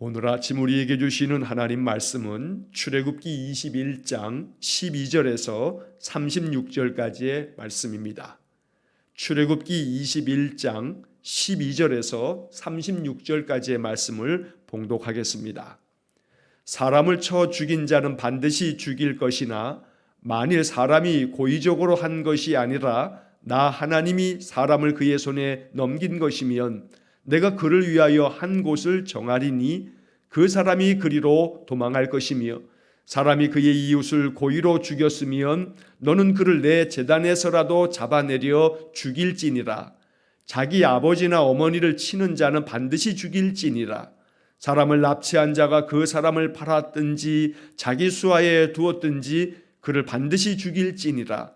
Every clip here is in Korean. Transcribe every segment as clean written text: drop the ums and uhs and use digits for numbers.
오늘 아침 우리에게 주시는 하나님 말씀은 출애굽기 21장 12절에서 36절까지의 말씀입니다. 출애굽기 21장 12절에서 36절까지의 말씀을 봉독하겠습니다. 사람을 쳐 죽인 자는 반드시 죽일 것이나 만일 사람이 고의적으로 한 것이 아니라 나 하나님이 사람을 그의 손에 넘긴 것이면 내가 그를 위하여 한 곳을 정하리니 그 사람이 그리로 도망할 것이며 사람이 그의 이웃을 고의로 죽였으면 너는 그를 내 제단에서라도 잡아내려 죽일지니라. 자기 아버지나 어머니를 치는 자는 반드시 죽일지니라. 사람을 납치한 자가 그 사람을 팔았든지 자기 수하에 두었든지 그를 반드시 죽일지니라.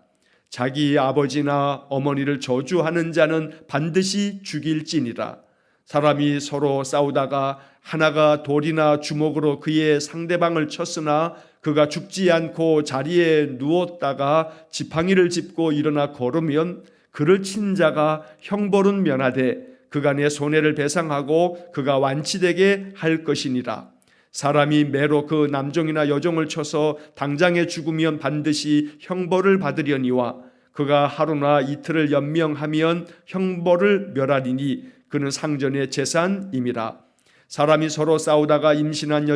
자기 아버지나 어머니를 저주하는 자는 반드시 죽일지니라. 사람이 서로 싸우다가 하나가 돌이나 주먹으로 그의 상대방을 쳤으나 그가 죽지 않고 자리에 누웠다가 지팡이를 짚고 일어나 걸으면 그를 친 자가 형벌은 면하되 그가 내 손해를 배상하고 그가 완치되게 할 것이니라. 사람이 매로 그 남종이나 여종을 쳐서 당장에 죽으면 반드시 형벌을 받으려니와 그가 하루나 이틀을 연명하면 형벌을 멸하리니 그는 상전의 재산임이라. 사람이 서로 싸우다가 임신한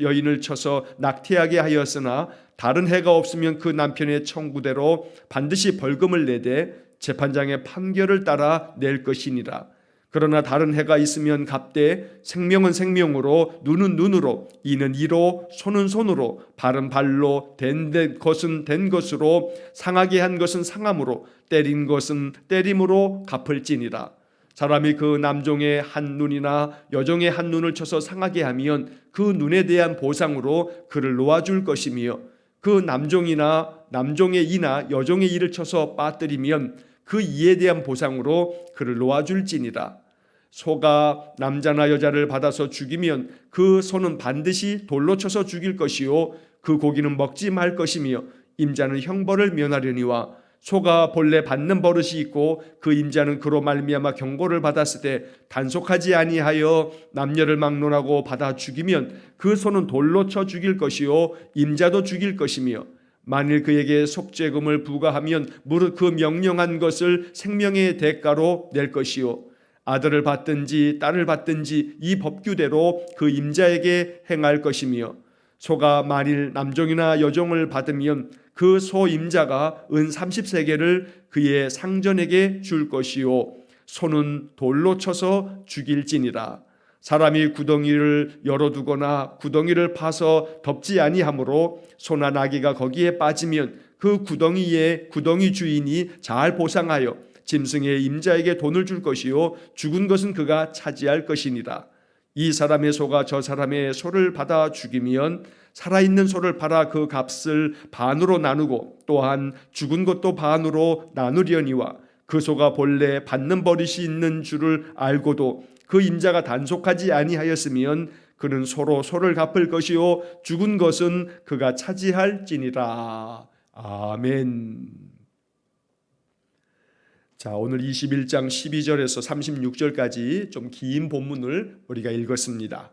여인을 쳐서 낙태하게 하였으나 다른 해가 없으면 그 남편의 청구대로 반드시 벌금을 내되 재판장의 판결을 따라 낼 것이니라. 그러나 다른 해가 있으면 갚되 생명은 생명으로 눈은 눈으로 이는 이로 손은 손으로 발은 발로 된 것은 된 것으로 상하게 한 것은 상함으로 때린 것은 때림으로 갚을지니라. 사람이 그 남종의 한 눈이나 여종의 한 눈을 쳐서 상하게 하면 그 눈에 대한 보상으로 그를 놓아줄 것이며 그 남종의 이나 여종의 이를 쳐서 빠뜨리면 그 이에 대한 보상으로 그를 놓아줄지니라. 소가 남자나 여자를 받아서 죽이면 그 소는 반드시 돌로 쳐서 죽일 것이요 그 고기는 먹지 말 것이며 임자는 형벌을 면하려니와 소가 본래 받는 버릇이 있고 그 임자는 그로 말미암아 경고를 받았을 때 단속하지 아니하여 남녀를 막론하고 받아 죽이면 그 소는 돌로 쳐 죽일 것이요 임자도 죽일 것이며 만일 그에게 속죄금을 부과하면 무릇 그 명령한 것을 생명의 대가로 낼 것이요 아들을 받든지 딸을 받든지 이 법규대로 그 임자에게 행할 것이며 소가 만일 남종이나 여종을 받으면 그 소 임자가 은 30세겔을 그의 상전에게 줄 것이요 소는 돌로 쳐서 죽일지니라. 사람이 구덩이를 열어두거나 구덩이를 파서 덮지 아니하므로 소나 나귀가 거기에 빠지면 그 구덩이 주인이 잘 보상하여 짐승의 임자에게 돈을 줄 것이요 죽은 것은 그가 차지할 것이니라. 이 사람의 소가 저 사람의 소를 받아 죽이면 살아있는 소를 팔아 그 값을 반으로 나누고 또한 죽은 것도 반으로 나누려니와 그 소가 본래 받는 버릇이 있는 줄을 알고도 그 임자가 단속하지 아니하였으면 그는 소로 소를 갚을 것이요 죽은 것은 그가 차지할지니라. 아멘. 자, 오늘 21장 12절에서 36절까지 좀 긴 본문을 우리가 읽었습니다.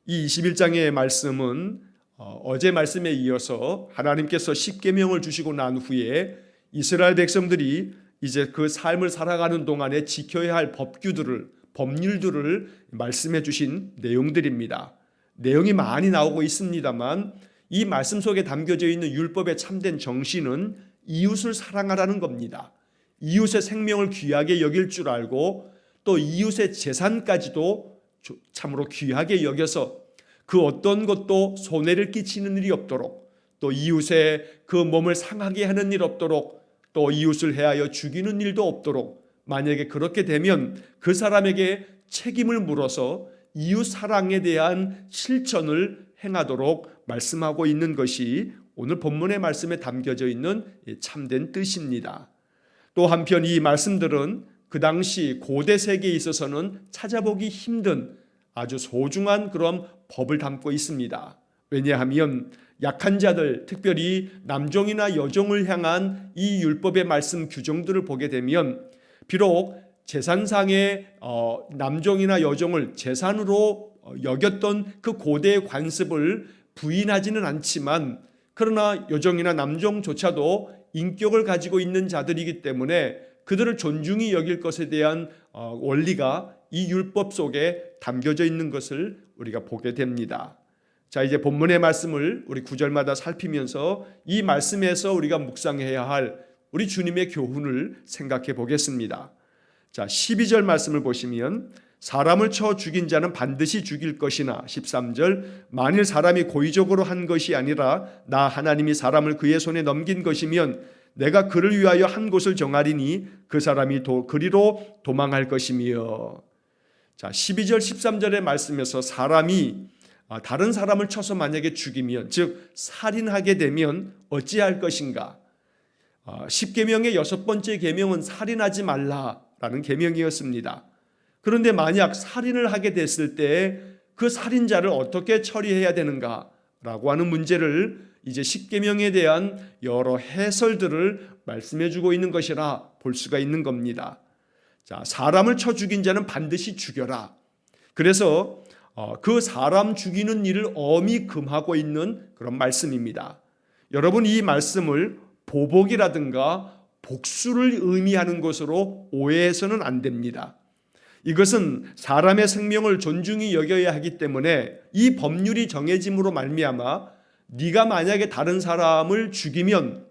이 21장의 말씀은 어제 말씀에 이어서 하나님께서 십계명을 주시고 난 후에 이스라엘 백성들이 이제 그 삶을 살아가는 동안에 지켜야 할 법률들을 말씀해 주신 내용들입니다. 내용이 많이 나오고 있습니다만 이 말씀 속에 담겨져 있는 율법의 참된 정신은 이웃을 사랑하라는 겁니다. 이웃의 생명을 귀하게 여길 줄 알고 또 이웃의 재산까지도 참으로 귀하게 여겨서 그 어떤 것도 손해를 끼치는 일이 없도록 또 이웃의 그 몸을 상하게 하는 일 없도록 또 이웃을 해하여 죽이는 일도 없도록 만약에 그렇게 되면 그 사람에게 책임을 물어서 이웃 사랑에 대한 실천을 행하도록 말씀하고 있는 것이 오늘 본문의 말씀에 담겨져 있는 참된 뜻입니다. 또 한편 이 말씀들은 그 당시 고대 세계에 있어서는 찾아보기 힘든 아주 소중한 그런 법을 담고 있습니다. 왜냐하면 약한 자들, 특별히 남종이나 여종을 향한 이 율법의 말씀 규정들을 보게 되면 비록 재산상의 남종이나 여종을 재산으로 여겼던 그 고대의 관습을 부인하지는 않지만, 그러나 여종이나 남종조차도 인격을 가지고 있는 자들이기 때문에 그들을 존중히 여길 것에 대한 원리가 이 율법 속에 담겨져 있는 것을 우리가 보게 됩니다. 자, 이제 본문의 말씀을 우리 구절마다 살피면서 이 말씀에서 우리가 묵상해야 할 우리 주님의 교훈을 생각해 보겠습니다. 자, 12절 말씀을 보시면 사람을 쳐 죽인 자는 반드시 죽일 것이나 13절 만일 사람이 고의적으로 한 것이 아니라 나 하나님이 사람을 그의 손에 넘긴 것이면 내가 그를 위하여 한 곳을 정하리니 그 사람이 그리로 도망할 것이며. 자, 12절 13절의 말씀에서 사람이 다른 사람을 쳐서 만약에 죽이면, 즉 살인하게 되면 어찌할 것인가. 10계명의 6번째 계명은 살인하지 말라라는 계명이었습니다. 그런데 만약 살인을 하게 됐을 때 그 살인자를 어떻게 처리해야 되는가라고 하는 문제를 이제 10계명에 대한 여러 해설들을 말씀해 주고 있는 것이라 볼 수가 있는 겁니다. 자, 사람을 쳐 죽인 자는 반드시 죽여라. 그래서 그 사람 죽이는 일을 엄히 금하고 있는 그런 말씀입니다. 여러분, 이 말씀을 보복이라든가 복수를 의미하는 것으로 오해해서는 안 됩니다. 이것은 사람의 생명을 존중히 여겨야 하기 때문에 이 법률이 정해짐으로 말미암아 네가 만약에 다른 사람을 죽이면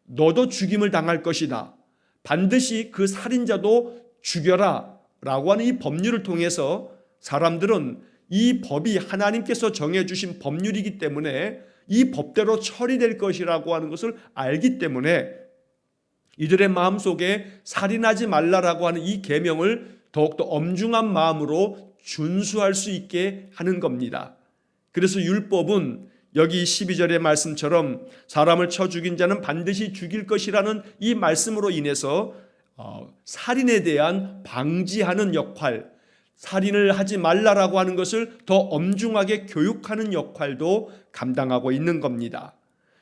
너도 죽임을 당할 것이다. 반드시 그 살인자도 죽여라 라고 하는 이 법률을 통해서 사람들은 이 법이 하나님께서 정해주신 법률이기 때문에 이 법대로 처리될 것이라고 하는 것을 알기 때문에 이들의 마음속에 살인하지 말라라고 하는 이 계명을 더욱더 엄중한 마음으로 준수할 수 있게 하는 겁니다. 그래서 율법은 여기 12절의 말씀처럼 사람을 쳐 죽인 자는 반드시 죽일 것이라는 이 말씀으로 인해서 살인에 대한 방지하는 역할, 살인을 하지 말라라고 하는 것을 더 엄중하게 교육하는 역할도 감당하고 있는 겁니다.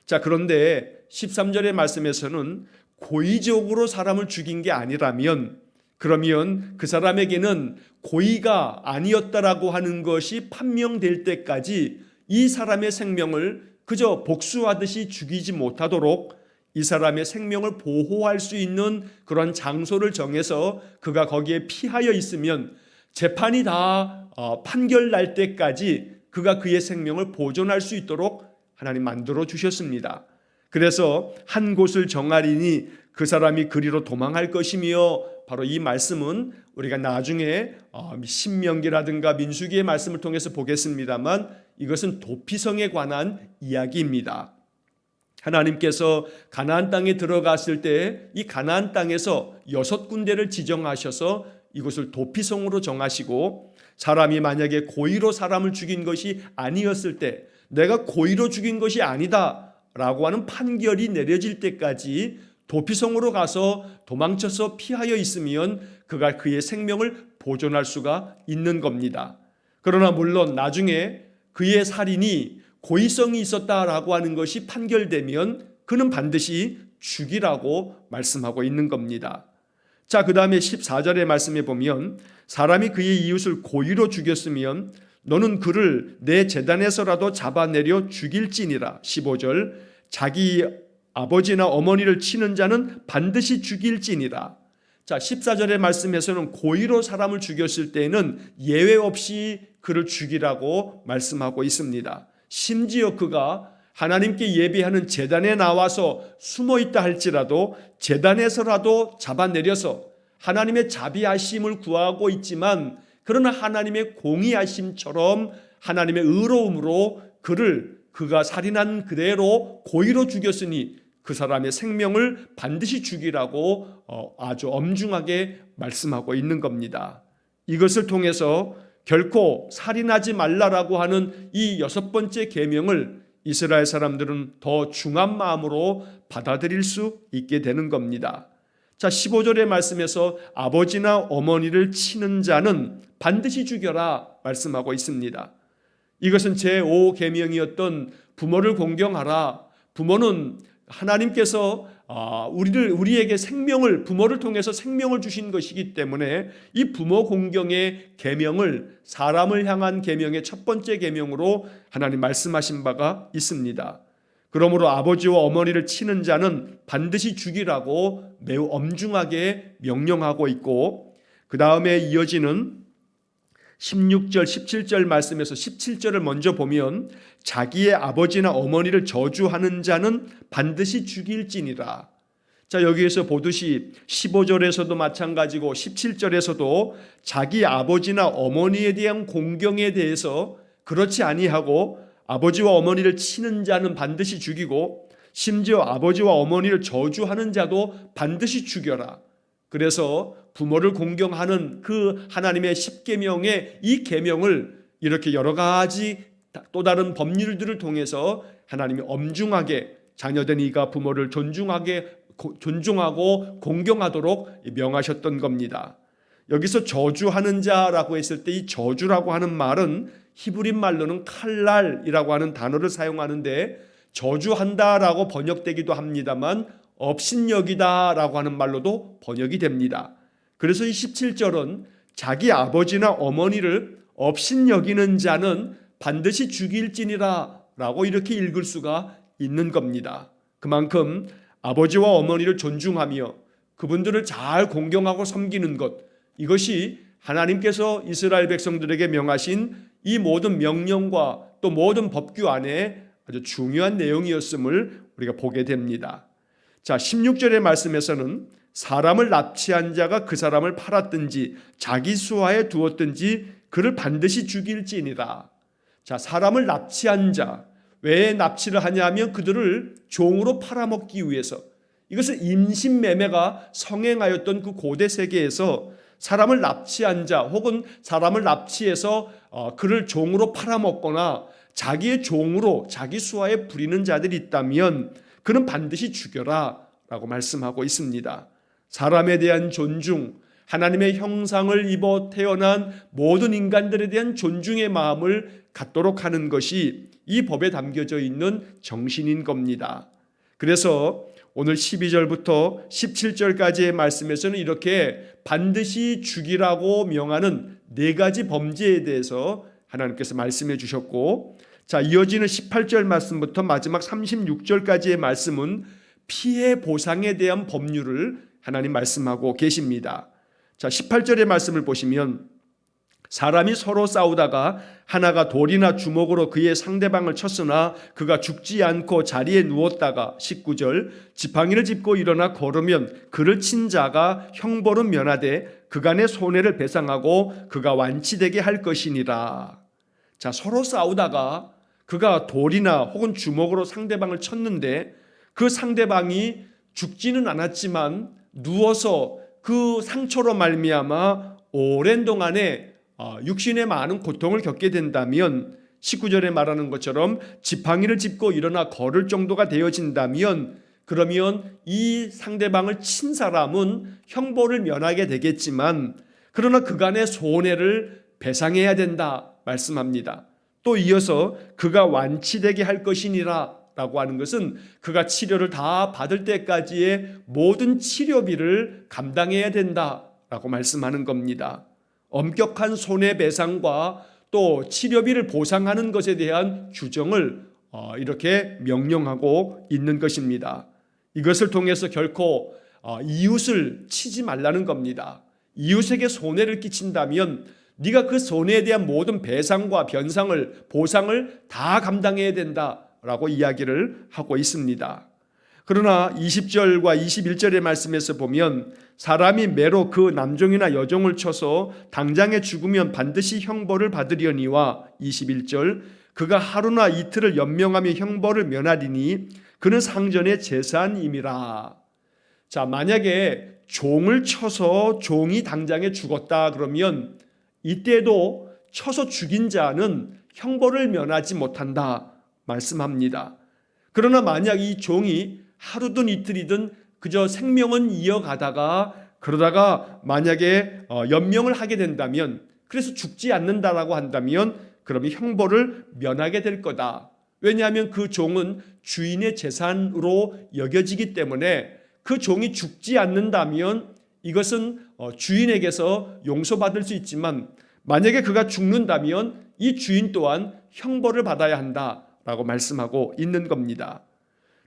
자, 그런데 13절의 말씀에서는 고의적으로 사람을 죽인 게 아니라면, 그러면 그 사람에게는 고의가 아니었다라고 하는 것이 판명될 때까지 이 사람의 생명을 그저 복수하듯이 죽이지 못하도록 이 사람의 생명을 보호할 수 있는 그런 장소를 정해서 그가 거기에 피하여 있으면 재판이 다 판결 날 때까지 그가 그의 생명을 보존할 수 있도록 하나님 만들어 주셨습니다. 그래서 한 곳을 정하리니 그 사람이 그리로 도망할 것이며, 바로 이 말씀은 우리가 나중에 신명기라든가 민수기의 말씀을 통해서 보겠습니다만 이것은 도피성에 관한 이야기입니다. 하나님께서 가나안 땅에 들어갔을 때 이 가나안 땅에서 6군데를 지정하셔서 이곳을 도피성으로 정하시고, 사람이 만약에 고의로 사람을 죽인 것이 아니었을 때 내가 고의로 죽인 것이 아니다 라고 하는 판결이 내려질 때까지 도피성으로 가서 도망쳐서 피하여 있으면 그가 그의 생명을 보존할 수가 있는 겁니다. 그러나 물론 나중에 그의 살인이 고의성이 있었다라고 하는 것이 판결되면 그는 반드시 죽이라고 말씀하고 있는 겁니다. 자, 그 다음에 14절의 말씀에 보면 사람이 그의 이웃을 고의로 죽였으면 너는 그를 내 제단에서라도 잡아내려 죽일지니라. 15절 자기 아버지나 어머니를 치는 자는 반드시 죽일지니라. 자, 14절의 말씀에서는 고의로 사람을 죽였을 때에는 예외 없이 그를 죽이라고 말씀하고 있습니다. 심지어 그가 하나님께 예배하는 제단에 나와서 숨어 있다 할지라도 제단에서라도 잡아내려서 하나님의 자비하심을 구하고 있지만, 그러나 하나님의 공의하심처럼 하나님의 의로움으로 그가 살인한 그대로 고의로 죽였으니 그 사람의 생명을 반드시 죽이라고 아주 엄중하게 말씀하고 있는 겁니다. 이것을 통해서 결코 살인하지 말라라고 하는 이 6번째 계명을 이스라엘 사람들은 더 중한 마음으로 받아들일 수 있게 되는 겁니다. 자, 15절의 말씀에서 아버지나 어머니를 치는 자는 반드시 죽여라 말씀하고 있습니다. 이것은 제5계명이었던 부모를 공경하라. 부모는 하나님께서 우리에게 생명을, 부모를 통해서 생명을 주신 것이기 때문에 이 부모 공경의 계명을 사람을 향한 계명의 첫 번째 계명으로 하나님 말씀하신 바가 있습니다. 그러므로 아버지와 어머니를 치는 자는 반드시 죽이라고 매우 엄중하게 명령하고 있고, 그 다음에 이어지는 16절, 17절 말씀에서 17절을 먼저 보면 자기의 아버지나 어머니를 저주하는 자는 반드시 죽일지니라. 자, 여기에서 보듯이 15절에서도 마찬가지고 17절에서도 자기 아버지나 어머니에 대한 공경에 대해서 그렇지 아니하고 아버지와 어머니를 치는 자는 반드시 죽이고 심지어 아버지와 어머니를 저주하는 자도 반드시 죽여라. 그래서 부모를 공경하는 그 하나님의 십계명의 이 계명을 이렇게 여러 가지 또 다른 법률들을 통해서 하나님이 엄중하게 자녀된 이가 부모를 존중하고 공경하도록 명하셨던 겁니다. 여기서 저주하는 자라고 했을 때 이 저주라고 하는 말은 히브리 말로는 칼날이라고 하는 단어를 사용하는데 저주한다라고 번역되기도 합니다만 업신여기다라고 하는 말로도 번역이 됩니다. 그래서 이 17절은 자기 아버지나 어머니를 업신여기는 자는 반드시 죽일지니라 라고 이렇게 읽을 수가 있는 겁니다. 그만큼 아버지와 어머니를 존중하며 그분들을 잘 공경하고 섬기는 것, 이것이 하나님께서 이스라엘 백성들에게 명하신 이 모든 명령과 또 모든 법규 안에 아주 중요한 내용이었음을 우리가 보게 됩니다. 자, 16절의 말씀에서는 사람을 납치한 자가 그 사람을 팔았든지 자기 수하에 두었든지 그를 반드시 죽일지니라. 자, 사람을 납치한 자, 왜 납치를 하냐면 그들을 종으로 팔아먹기 위해서, 이것은 임신매매가 성행하였던 그 고대 세계에서 사람을 납치한 자 혹은 사람을 납치해서 그를 종으로 팔아먹거나 자기의 종으로 자기 수하에 부리는 자들이 있다면 그는 반드시 죽여라 라고 말씀하고 있습니다. 사람에 대한 존중, 하나님의 형상을 입어 태어난 모든 인간들에 대한 존중의 마음을 갖도록 하는 것이 이 법에 담겨져 있는 정신인 겁니다. 그래서 오늘 12절부터 17절까지의 말씀에서는 이렇게 반드시 죽이라고 명하는 네 가지 범죄에 대해서 하나님께서 말씀해 주셨고, 자, 이어지는 18절 말씀부터 마지막 36절까지의 말씀은 피해 보상에 대한 법률을 하나님 말씀하고 계십니다. 자, 18절의 말씀을 보시면 사람이 서로 싸우다가 하나가 돌이나 주먹으로 그의 상대방을 쳤으나 그가 죽지 않고 자리에 누웠다가 19절 지팡이를 짚고 일어나 걸으면 그를 친 자가 형벌은 면하되 그간의 손해를 배상하고 그가 완치되게 할 것이니라. 자, 서로 싸우다가 그가 돌이나 혹은 주먹으로 상대방을 쳤는데 그 상대방이 죽지는 않았지만 누워서 그 상처로 말미암아 오랜 동안에 육신의 많은 고통을 겪게 된다면 19절에 말하는 것처럼 지팡이를 짚고 일어나 걸을 정도가 되어진다면 그러면 이 상대방을 친 사람은 형벌을 면하게 되겠지만 그러나 그간의 손해를 배상해야 된다 말씀합니다. 또 이어서 그가 완치되게 할 것이니라 라고 하는 것은 그가 치료를 다 받을 때까지의 모든 치료비를 감당해야 된다라고 말씀하는 겁니다. 엄격한 손해배상과 또 치료비를 보상하는 것에 대한 규정을 이렇게 명령하고 있는 것입니다. 이것을 통해서 결코 이웃을 치지 말라는 겁니다. 이웃에게 손해를 끼친다면 네가 그 손해에 대한 모든 배상과 변상을, 보상을 다 감당해야 된다라고 이야기를 하고 있습니다. 그러나 20절과 21절의 말씀에서 보면 사람이 매로 그 남종이나 여종을 쳐서 당장에 죽으면 반드시 형벌을 받으려니와 21절 그가 하루나 이틀을 연명하며 형벌을 면하리니 그는 상전의 재산임이라. 자, 만약에 종을 쳐서 종이 당장에 죽었다 그러면 이때도 쳐서 죽인 자는 형벌을 면하지 못한다 말씀합니다. 그러나 만약 이 종이 하루든 이틀이든 그저 생명은 이어가다가 그러다가 만약에 연명을 하게 된다면, 그래서 죽지 않는다라고 한다면 그러면 형벌을 면하게 될 거다. 왜냐하면 그 종은 주인의 재산으로 여겨지기 때문에 그 종이 죽지 않는다면 이것은 주인에게서 용서받을 수 있지만 만약에 그가 죽는다면 이 주인 또한 형벌을 받아야 한다라고 말씀하고 있는 겁니다.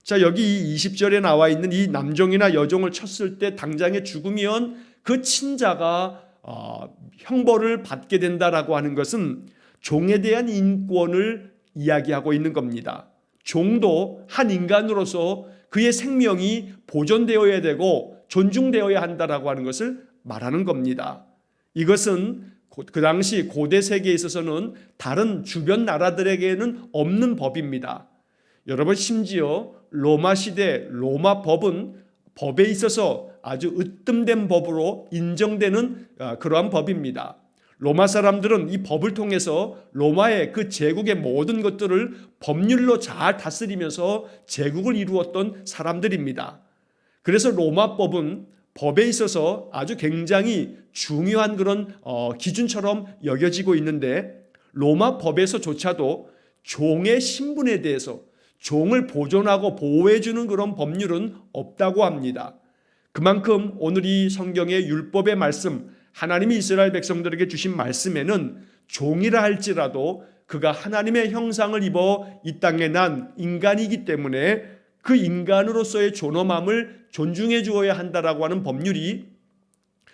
자, 여기 20절에 나와 있는 이 남종이나 여종을 쳤을 때 당장에 죽으면 그 친자가 형벌을 받게 된다라고 하는 것은 종에 대한 인권을 이야기하고 있는 겁니다. 종도 한 인간으로서 그의 생명이 보존되어야 되고 존중되어야 한다라고 하는 것을 말하는 겁니다. 이것은 그 당시 고대 세계에 있어서는 다른 주변 나라들에게는 없는 법입니다. 여러분, 심지어 로마 시대 로마 법은 법에 있어서 아주 으뜸된 법으로 인정되는 그러한 법입니다. 로마 사람들은 이 법을 통해서 로마의 그 제국의 모든 것들을 법률로 잘 다스리면서 제국을 이루었던 사람들입니다. 그래서 로마법은 법에 있어서 아주 굉장히 중요한 그런 기준처럼 여겨지고 있는데, 로마 법에서조차도 종의 신분에 대해서 종을 보존하고 보호해주는 그런 법률은 없다고 합니다. 그만큼 오늘 이 성경의 율법의 말씀, 하나님이 이스라엘 백성들에게 주신 말씀에는 종이라 할지라도 그가 하나님의 형상을 입어 이 땅에 난 인간이기 때문에 그 인간으로서의 존엄함을 존중해 주어야 한다라고 하는 법률이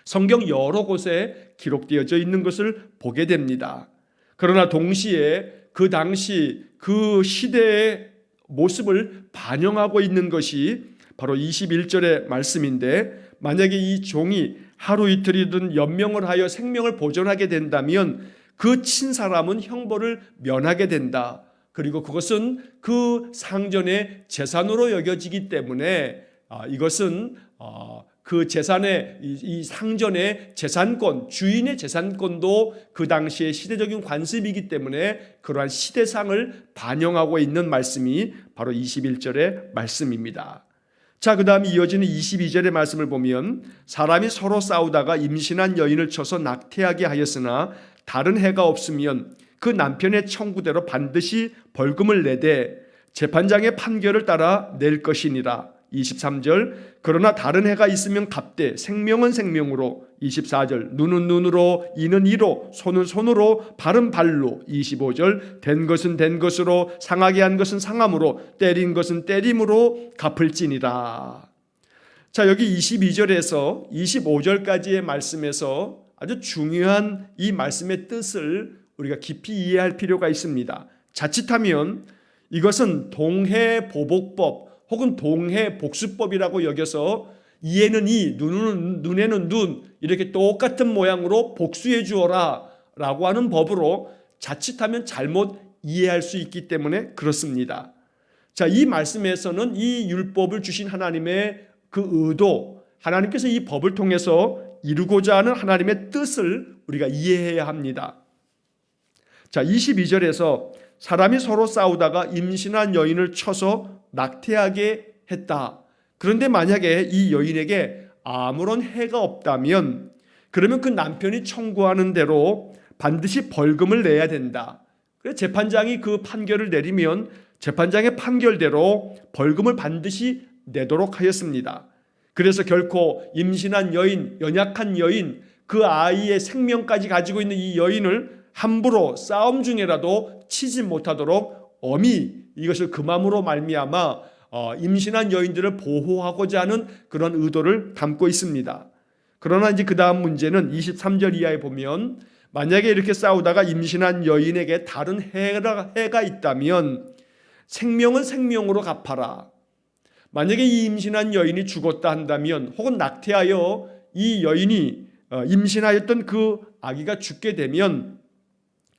성경 여러 곳에 기록되어져 있는 것을 보게 됩니다. 그러나 동시에 그 당시 그 시대의 모습을 반영하고 있는 것이 바로 21절의 말씀인데, 만약에 이 종이 하루 이틀이든 연명을 하여 생명을 보존하게 된다면 그 친사람은 형벌을 면하게 된다. 그리고 그것은 그 상전의 재산으로 여겨지기 때문에 이것은 그 재산의 이 상전의 재산권, 주인의 재산권도 그 당시의 시대적인 관습이기 때문에 그러한 시대상을 반영하고 있는 말씀이 바로 21절의 말씀입니다. 자, 그 다음 이어지는 22절의 말씀을 보면, 사람이 서로 싸우다가 임신한 여인을 쳐서 낙태하게 하였으나 다른 해가 없으면 그 남편의 청구대로 반드시 벌금을 내되 재판장의 판결을 따라 낼 것이니라. 23절, 그러나 다른 해가 있으면 갚되 생명은 생명으로. 24절, 눈은 눈으로, 이는 이로, 손은 손으로, 발은 발로. 25절, 된 것은 된 것으로, 상하게 한 것은 상함으로, 때린 것은 때림으로 갚을지니라. 자, 여기 22절에서 25절까지의 말씀에서 아주 중요한 이 말씀의 뜻을 우리가 깊이 이해할 필요가 있습니다. 자칫하면 이것은 동해보복법 혹은 동해복수법이라고 여겨서 이에는 이, 눈에는 눈, 이렇게 똑같은 모양으로 복수해 주어라 라고 하는 법으로 자칫하면 잘못 이해할 수 있기 때문에 그렇습니다. 자, 이 말씀에서는 이 율법을 주신 하나님의 그 의도, 하나님께서 이 법을 통해서 이루고자 하는 하나님의 뜻을 우리가 이해해야 합니다. 자, 22절에서 사람이 서로 싸우다가 임신한 여인을 쳐서 낙태하게 했다. 그런데 만약에 이 여인에게 아무런 해가 없다면 그러면 그 남편이 청구하는 대로 반드시 벌금을 내야 된다. 그래서 재판장이 그 판결을 내리면 재판장의 판결대로 벌금을 반드시 내도록 하였습니다. 그래서 결코 임신한 여인, 연약한 여인, 그 아이의 생명까지 가지고 있는 이 여인을 함부로 싸움 중에라도 치지 못하도록 엄히 이것을 금함으로 말미암아 임신한 여인들을 보호하고자 하는 그런 의도를 담고 있습니다. 그러나 이제 그 다음 문제는 23절 이하에 보면, 만약에 이렇게 싸우다가 임신한 여인에게 다른 해가 있다면 생명은 생명으로 갚아라. 만약에 이 임신한 여인이 죽었다 한다면, 혹은 낙태하여 이 여인이 임신하였던 그 아기가 죽게 되면,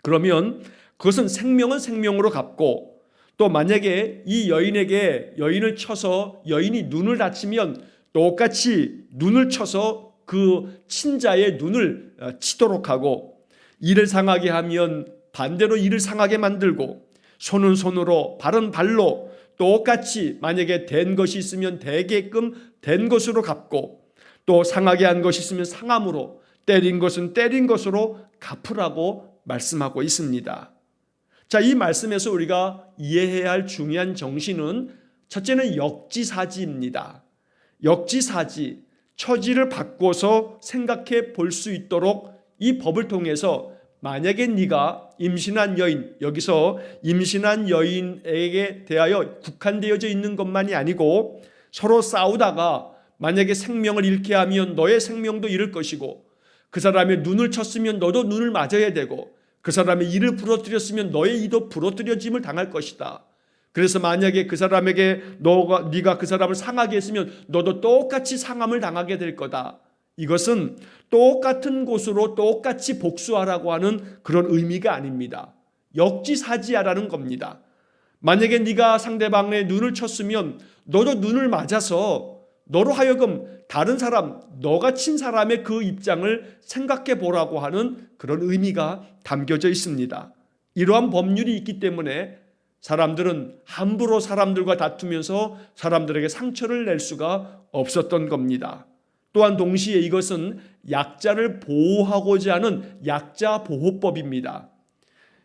그러면 그것은 생명은 생명으로 갚고, 또 만약에 이 여인에게 여인을 쳐서 여인이 눈을 다치면 똑같이 눈을 쳐서 그 친자의 눈을 치도록 하고, 이를 상하게 하면 반대로 이를 상하게 만들고, 손은 손으로, 발은 발로 똑같이 만약에 된 것이 있으면 되게끔 된 것으로 갚고, 또 상하게 한 것이 있으면 상함으로, 때린 것은 때린 것으로 갚으라고 말씀하고 있습니다. 자, 이 말씀에서 우리가 이해해야 할 중요한 정신은 첫째는 역지사지입니다. 역지사지, 처지를 바꿔서 생각해 볼 수 있도록 이 법을 통해서 만약에 네가 임신한 여인, 여기서 임신한 여인에게 대하여 국한되어져 있는 것만이 아니고 서로 싸우다가 만약에 생명을 잃게 하면 너의 생명도 잃을 것이고, 그 사람의 눈을 쳤으면 너도 눈을 맞아야 되고, 그 사람의 이를 부러뜨렸으면 너의 이도 부러뜨려짐을 당할 것이다. 그래서 만약에 그 사람에게 네가 그 사람을 상하게 했으면 너도 똑같이 상함을 당하게 될 거다. 이것은 똑같은 곳으로 똑같이 복수하라고 하는 그런 의미가 아닙니다. 역지사지하라는 겁니다. 만약에 네가 상대방의 눈을 쳤으면 너도 눈을 맞아서 너로 하여금 다른 사람, 너가 친 사람의 그 입장을 생각해 보라고 하는 그런 의미가 담겨져 있습니다. 이러한 법률이 있기 때문에 사람들은 함부로 사람들과 다투면서 사람들에게 상처를 낼 수가 없었던 겁니다. 또한 동시에 이것은 약자를 보호하고자 하는 약자보호법입니다.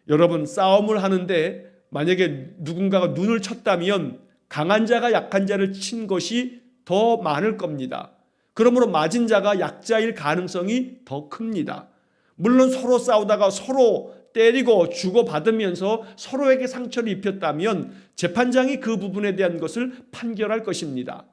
여러분, 싸움을 하는데 만약에 누군가가 눈을 쳤다면 강한 자가 약한 자를 친 것이 더 많을 겁니다. 그러므로 맞은 자가 약자일 가능성이 더 큽니다. 물론 서로 싸우다가 서로 때리고 주고받으면서 서로에게 상처를 입혔다면 재판장이 그 부분에 대한 것을 판결할 것입니다.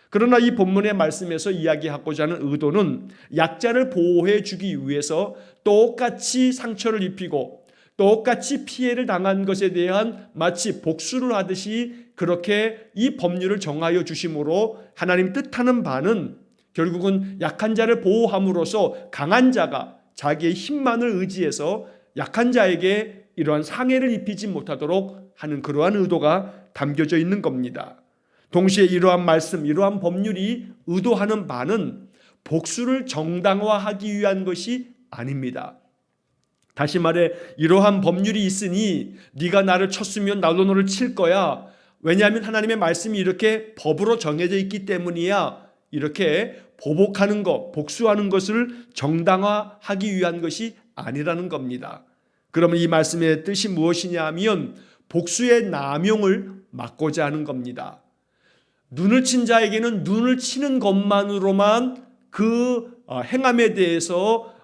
그러나 이 본문의 말씀에서 이야기하고자 하는 의도는 약자를 보호해 주기 위해서 똑같이 상처를 입히고 똑같이 피해를 당한 것에 대한 마치 복수를 하듯이 그렇게 이 법률을 정하여 주심으로 하나님 뜻하는 바는 결국은 약한 자를 보호함으로써 강한 자가 자기의 힘만을 의지해서 약한 자에게 이러한 상해를 입히지 못하도록 하는 그러한 의도가 담겨져 있는 겁니다. 동시에 이러한 말씀, 이러한 법률이 의도하는 바는 복수를 정당화하기 위한 것이 아닙니다. 다시 말해 이러한 법률이 있으니 네가 나를 쳤으면 나도 너를 칠 거야. 왜냐하면 하나님의 말씀이 이렇게 법으로 정해져 있기 때문이야. 이렇게 보복하는 것, 복수하는 것을 정당화하기 위한 것이 아니라는 겁니다. 그러면 이 말씀의 뜻이 무엇이냐 하면 복수의 남용을 막고자 하는 겁니다. 눈을 친 자에게는 눈을 치는 것만으로만 그 행함에 대해서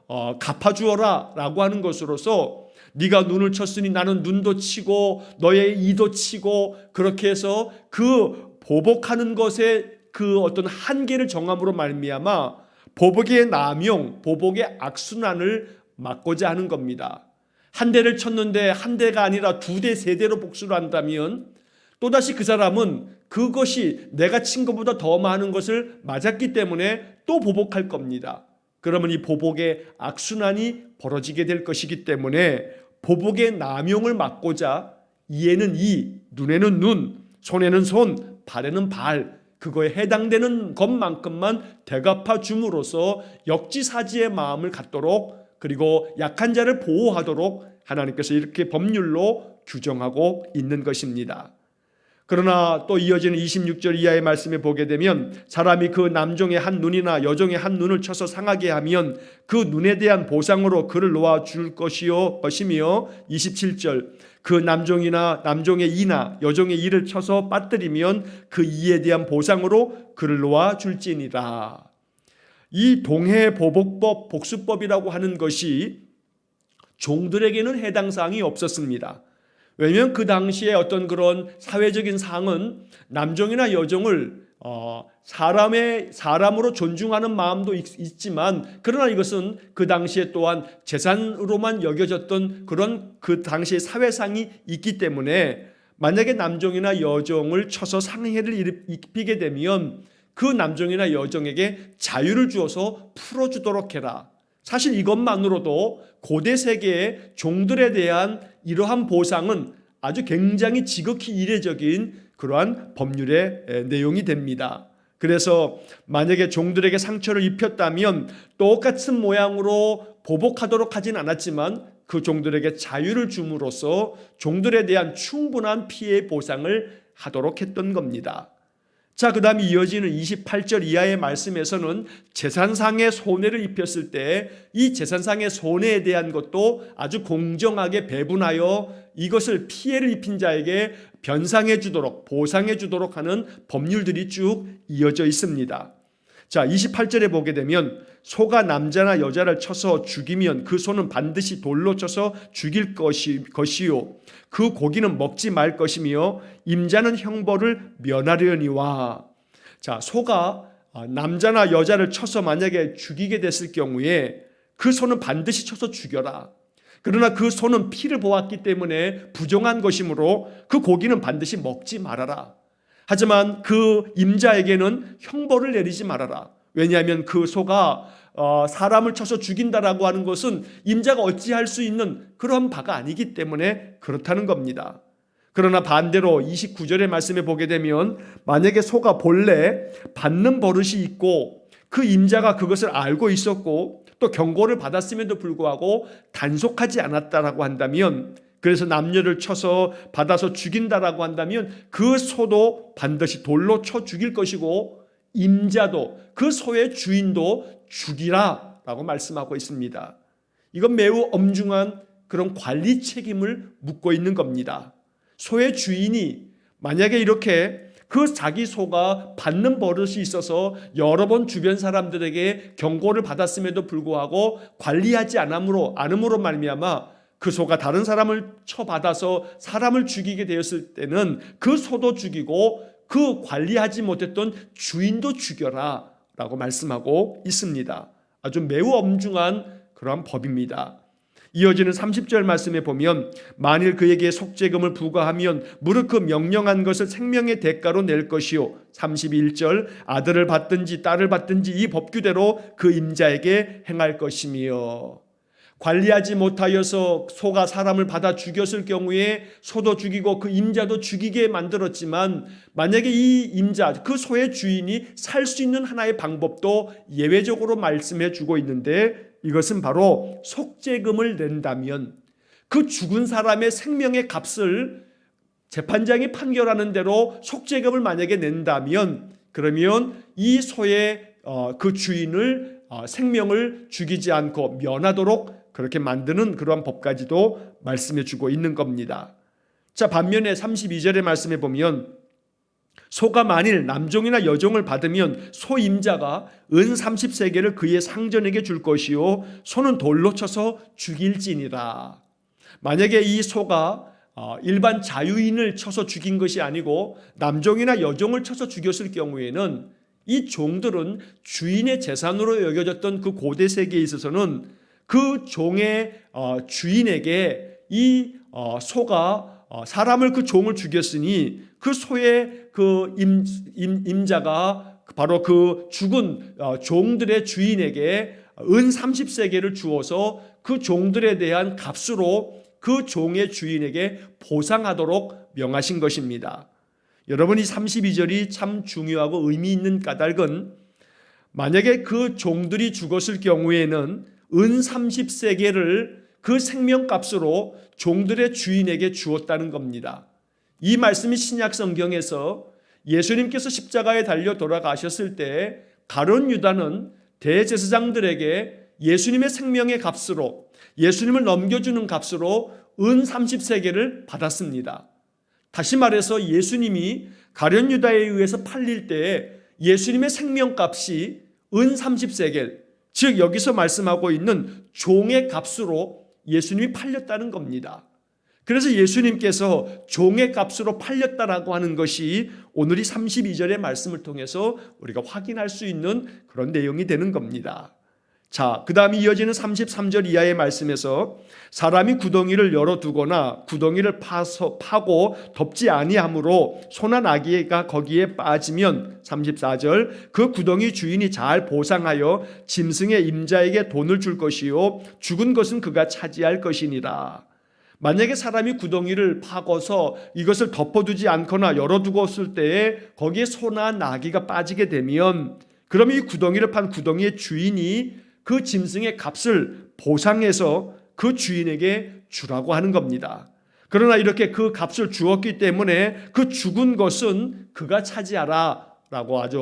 갚아주어라 라고 하는 것으로서 네가 눈을 쳤으니 나는 눈도 치고 너의 이도 치고 그렇게 해서 그 보복하는 것에 그 어떤 한계를 정함으로 말미암아 보복의 남용, 보복의 악순환을 막고자 하는 겁니다. 한 대를 쳤는데 한 대가 아니라 두 대, 세 대로 복수를 한다면 또다시 그 사람은 그것이 내가 친 것보다 더 많은 것을 맞았기 때문에 또 보복할 겁니다. 그러면 이 보복의 악순환이 벌어지게 될 것이기 때문에 보복의 남용을 막고자 이에는 이, 눈에는 눈, 손에는 손, 발에는 발, 그거에 해당되는 것만큼만 대갚아 줌으로써 역지사지의 마음을 갖도록 그리고 약한 자를 보호하도록 하나님께서 이렇게 법률로 규정하고 있는 것입니다. 그러나 또 이어지는 26절 이하의 말씀에 보게 되면 사람이 그 남종의 한 눈이나 여종의 한 눈을 쳐서 상하게 하면 그 눈에 대한 보상으로 그를 놓아줄 것이며 27절 그 남종이나 남종의 이나 여종의 이를 쳐서 빠뜨리면 그 이에 대한 보상으로 그를 놓아줄지니라. 이 동해보복법, 복수법이라고 하는 것이 종들에게는 해당 사항이 없었습니다. 왜냐하면 그 당시에 어떤 그런 사회적인 상은 남종이나 여종을 사람으로 존중하는 마음도 있지만 그러나 이것은 그 당시에 또한 재산으로만 여겨졌던 그런 그 당시의 사회상이 있기 때문에 만약에 남종이나 여종을 쳐서 상해를 입히게 되면 그 남종이나 여종에게 자유를 주어서 풀어주도록 해라. 사실 이것만으로도 고대 세계의 종들에 대한 이러한 보상은 아주 굉장히 지극히 이례적인 그러한 법률의 내용이 됩니다. 그래서 만약에 종들에게 상처를 입혔다면 똑같은 모양으로 보복하도록 하진 않았지만 그 종들에게 자유를 줌으로써 종들에 대한 충분한 피해 보상을 하도록 했던 겁니다. 자, 그 다음에 이어지는 28절 이하의 말씀에서는 재산상의 손해를 입혔을 때 이 재산상의 손해에 대한 것도 아주 공정하게 배분하여 이것을 피해를 입힌 자에게 변상해 주도록 보상해 주도록 하는 법률들이 쭉 이어져 있습니다. 자, 28절에 보게 되면 소가 남자나 여자를 쳐서 죽이면 그 소는 반드시 돌로 쳐서 죽일 것이요 그 고기는 먹지 말 것이며 임자는 형벌을 면하려니와. 자, 소가 남자나 여자를 쳐서 만약에 죽이게 됐을 경우에 그 소는 반드시 쳐서 죽여라. 그러나 그 소는 피를 보았기 때문에 부정한 것이므로 그 고기는 반드시 먹지 말아라. 하지만 그 임자에게는 형벌을 내리지 말아라. 왜냐하면 그 소가 사람을 쳐서 죽인다라고 하는 것은 임자가 어찌할 수 있는 그런 바가 아니기 때문에 그렇다는 겁니다. 그러나 반대로 29절의 말씀에 보게 되면 만약에 소가 본래 받는 버릇이 있고 그 임자가 그것을 알고 있었고 또 경고를 받았음에도 불구하고 단속하지 않았다라고 한다면, 그래서 남녀를 쳐서 받아서 죽인다라고 한다면 그 소도 반드시 돌로 쳐 죽일 것이고 임자도 그 소의 주인도 죽이라 라고 말씀하고 있습니다. 이건 매우 엄중한 그런 관리 책임을 묻고 있는 겁니다. 소의 주인이 만약에 이렇게 그 자기 소가 받는 버릇이 있어서 여러 번 주변 사람들에게 경고를 받았음에도 불구하고 관리하지 않음으로 말미암아 그 소가 다른 사람을 쳐받아서 사람을 죽이게 되었을 때는 그 소도 죽이고 그 관리하지 못했던 주인도 죽여라 라고 말씀하고 있습니다. 아주 매우 엄중한 그러한 법입니다. 이어지는 30절 말씀에 보면 만일 그에게 속죄금을 부과하면 무릇 그 명령한 것을 생명의 대가로 낼 것이요. 31절 아들을 받든지 딸을 받든지 이 법규대로 그 임자에게 행할 것이며. 관리하지 못하여서 소가 사람을 받아 죽였을 경우에 소도 죽이고 그 임자도 죽이게 만들었지만 만약에 이 임자, 그 소의 주인이 살 수 있는 하나의 방법도 예외적으로 말씀해 주고 있는데, 이것은 바로 속죄금을 낸다면 그 죽은 사람의 생명의 값을 재판장이 판결하는 대로 속죄금을 만약에 낸다면, 그러면 이 소의 그 주인을 생명을 죽이지 않고 면하도록 그렇게 만드는 그러한 법까지도 말씀해 주고 있는 겁니다. 자, 반면에 32절의 말씀에 보면 소가 만일 남종이나 여종을 받으면 소 임자가 은 30세겔을 그의 상전에게 줄 것이요 소는 돌로 쳐서 죽일지니라. 만약에 이 소가 일반 자유인을 쳐서 죽인 것이 아니고 남종이나 여종을 쳐서 죽였을 경우에는 이 종들은 주인의 재산으로 여겨졌던 그 고대 세계에 있어서는 그 종의 주인에게 이 소가 사람을 그 종을 죽였으니 그 소의 그 임자가 바로 그 죽은 종들의 주인에게 은 30세겔을 주어서 그 종들에 대한 값으로 그 종의 주인에게 보상하도록 명하신 것입니다. 여러분, 이 32절이 참 중요하고 의미 있는 까닭은 만약에 그 종들이 죽었을 경우에는 은 30세겔을 그 생명값으로 종들의 주인에게 주었다는 겁니다. 이 말씀이 신약 성경에서 예수님께서 십자가에 달려 돌아가셨을 때 가룟 유다는 대제사장들에게 예수님의 생명의 값으로, 예수님을 넘겨주는 값으로 은 30세겔을 받았습니다. 다시 말해서 예수님이 가룟 유다에 의해서 팔릴 때 예수님의 생명값이 은 30세겔, 즉 여기서 말씀하고 있는 종의 값으로 예수님이 팔렸다는 겁니다. 그래서 예수님께서 종의 값으로 팔렸다라고 하는 것이 오늘 이 32절의 말씀을 통해서 우리가 확인할 수 있는 그런 내용이 되는 겁니다. 자, 그 다음에 이어지는 33절 이하의 말씀에서 사람이 구덩이를 열어두거나 구덩이를 파고 덮지 아니하므로 소나 나귀가 거기에 빠지면 34절 그 구덩이 주인이 잘 보상하여 짐승의 임자에게 돈을 줄 것이요 죽은 것은 그가 차지할 것이니라. 만약에 사람이 구덩이를 파고서 이것을 덮어두지 않거나 열어두었을 때에 거기에 소나 나귀가 빠지게 되면 그럼 이 구덩이를 판 구덩이의 주인이 그 짐승의 값을 보상해서 그 주인에게 주라고 하는 겁니다. 그러나 이렇게 그 값을 주었기 때문에 그 죽은 것은 그가 차지하라 라고 아주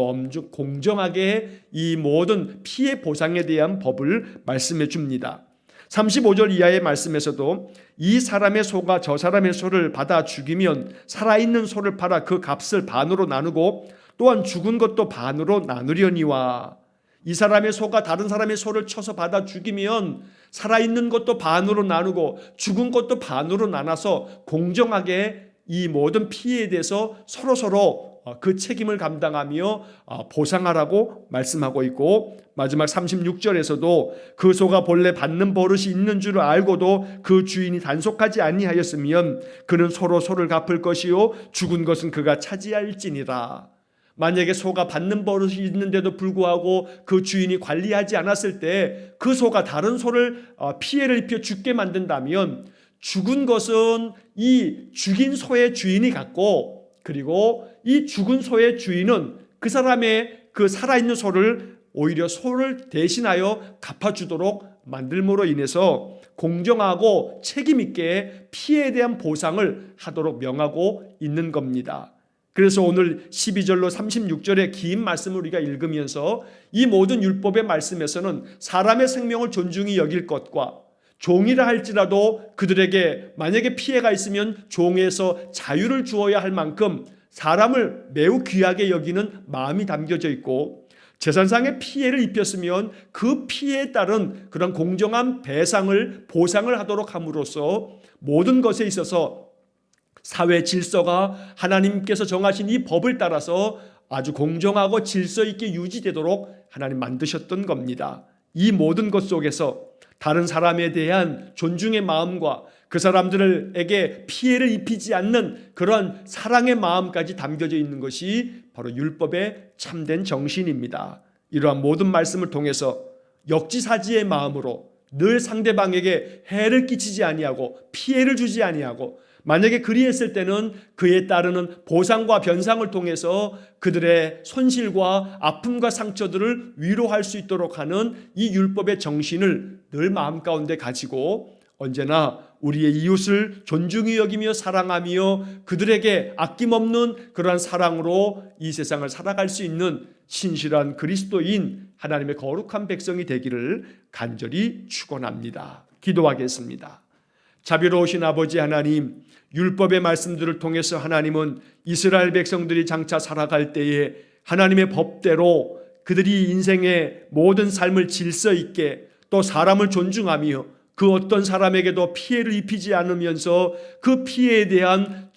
공정하게 이 모든 피해 보상에 대한 법을 말씀해 줍니다. 35절 이하의 말씀에서도 이 사람의 소가 저 사람의 소를 받아 죽이면 살아있는 소를 팔아 그 값을 반으로 나누고 또한 죽은 것도 반으로 나누려니와. 이 사람의 소가 다른 사람의 소를 쳐서 받아 죽이면 살아있는 것도 반으로 나누고 죽은 것도 반으로 나눠서 공정하게 이 모든 피해에 대해서 서로서로 그 책임을 감당하며 보상하라고 말씀하고 있고, 마지막 36절에서도 그 소가 본래 받는 버릇이 있는 줄 알고도 그 주인이 단속하지 아니하였으면 그는 서로 소를 갚을 것이요 죽은 것은 그가 차지할지니라. 만약에 소가 받는 버릇이 있는데도 불구하고 그 주인이 관리하지 않았을 때 그 소가 다른 소를 피해를 입혀 죽게 만든다면 죽은 것은 이 죽인 소의 주인이 갖고, 그리고 이 죽은 소의 주인은 그 사람의 그 살아있는 소를 오히려 소를 대신하여 갚아주도록 만들므로 인해서 공정하고 책임있게 피해에 대한 보상을 하도록 명하고 있는 겁니다. 그래서 오늘 12절로 36절의 긴 말씀을 우리가 읽으면서 이 모든 율법의 말씀에서는 사람의 생명을 존중히 여길 것과 종이라 할지라도 그들에게 만약에 피해가 있으면 종에서 자유를 주어야 할 만큼 사람을 매우 귀하게 여기는 마음이 담겨져 있고, 재산상의 피해를 입혔으면 그 피해에 따른 그런 공정한 보상을 하도록 함으로써 모든 것에 있어서 사회 질서가 하나님께서 정하신 이 법을 따라서 아주 공정하고 질서 있게 유지되도록 하나님 만드셨던 겁니다. 이 모든 것 속에서 다른 사람에 대한 존중의 마음과 그 사람들에게 피해를 입히지 않는 그런 사랑의 마음까지 담겨져 있는 것이 바로 율법의 참된 정신입니다. 이러한 모든 말씀을 통해서 역지사지의 마음으로 늘 상대방에게 해를 끼치지 아니하고 피해를 주지 아니하고, 만약에 그리했을 때는 그에 따르는 보상과 변상을 통해서 그들의 손실과 아픔과 상처들을 위로할 수 있도록 하는 이 율법의 정신을 늘 마음 가운데 가지고 언제나 우리의 이웃을 존중히 여기며 사랑하며 그들에게 아낌없는 그러한 사랑으로 이 세상을 살아갈 수 있는 신실한 그리스도인 하나님의 거룩한 백성이 되기를 간절히 축원합니다. 기도하겠습니다. 자비로우신 아버지 하나님, 율법의 말씀들을 통해서 하나님은 이스라엘 백성들이 장차 살아갈 때에 하나님의 법대로 그들이 인생의 모든 삶을 질서 있게 또 사람을 존중하며 그 어떤 사람에게도 피해를 입히지 않으면서 그 피해에 대한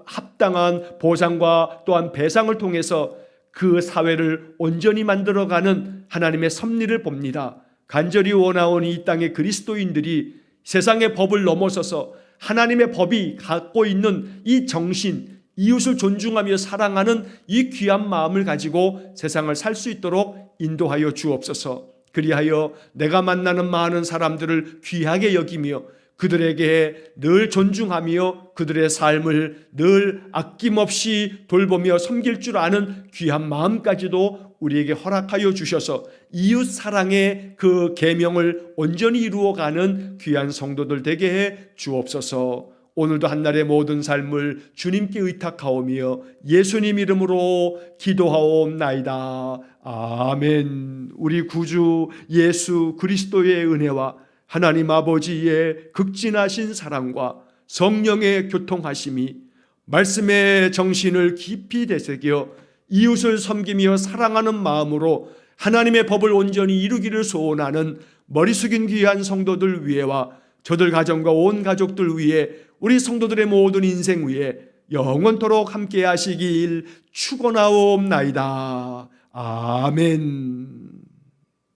합당한 보상과 또한 배상을 통해서 그 사회를 온전히 만들어가는 하나님의 섭리를 봅니다. 간절히 원하오니 이 땅의 그리스도인들이 세상의 법을 넘어서서 하나님의 법이 갖고 있는 이 정신, 이웃을 존중하며 사랑하는 이 귀한 마음을 가지고 세상을 살 수 있도록 인도하여 주옵소서. 그리하여 내가 만나는 많은 사람들을 귀하게 여기며 그들에게 늘 존중하며 그들의 삶을 늘 아낌없이 돌보며 섬길 줄 아는 귀한 마음까지도 우리에게 허락하여 주셔서 이웃 사랑의 그 계명을 온전히 이루어가는 귀한 성도들 되게 해 주옵소서. 오늘도 한날의 모든 삶을 주님께 의탁하오며 예수님 이름으로 기도하옵나이다. 아멘. 우리 구주 예수 그리스도의 은혜와 하나님 아버지의 극진하신 사랑과 성령의 교통하심이 말씀의 정신을 깊이 되새겨 이웃을 섬기며 사랑하는 마음으로 하나님의 법을 온전히 이루기를 소원하는 머리 숙인 귀한 성도들 위에와 저들 가정과 온 가족들 위에 우리 성도들의 모든 인생 위에 영원토록 함께 하시길 축원하옵나이다. 아멘.